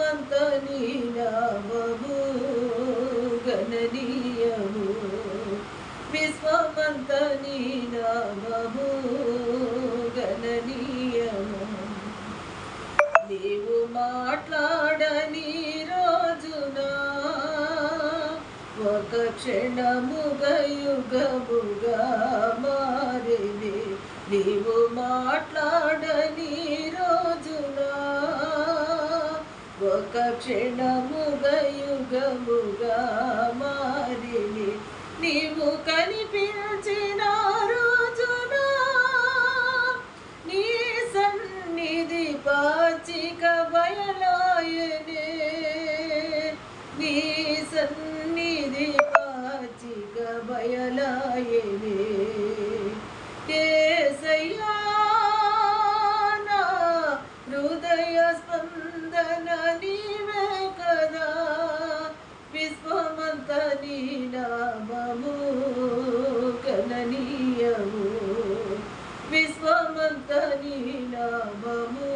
విశ్వమంత నీ నామము గణనీయము. విశ్వమంత నీ నామము గణనీయము. నీవు మాట్లాడని రోజున ఒక క్షణముగా యుగముగా మారిని. నీవు మాట్లాడని రోజున ఒక క్షణముగా యుగముగా మారిని. నీవు కనిపించిన రోజున నీ సన్నిధి పాచిక బయలాయనే. నీ సన్నిధి పాచిక బయలాయనే. యేసయ్యా నా హృదయ స్పందన నీవే కదా. విశ్వమంత నీ నామము గణనీయము. విశ్వమంత నీ నామము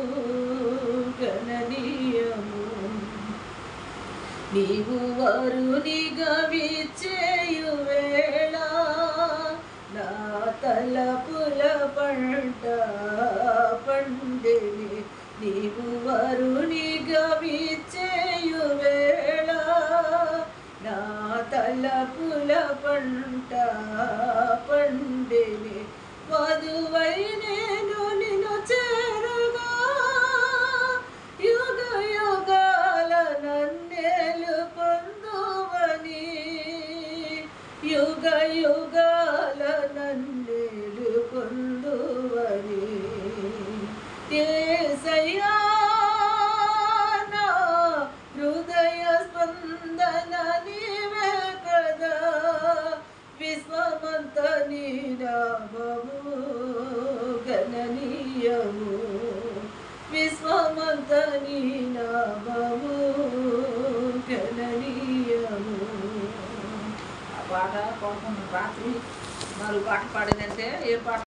గణనీయము. నీవు వరునిగా విచ్చేయు వేళ నా తలపుల పంట పండిని. నీవు వరునిగా విచ్చేయు వేళ నా తలపుల పంట పండిని. వధువై నేను నిన్ను చేరగా యుగ యుగాల నన్నేలు పొందువని. యుగ యుగాల నన్నేలు పొందువని. యేసయ్యా నా హృదయ స్పందన నీవే కదా. విశ్వమంత నీ నామము గణనీయము. విశ్వమంత నీ నామము గణనీయము. ఆ పాట కోసం రాత్రి 4 పాటలు పాడిందంటే ఏ పాట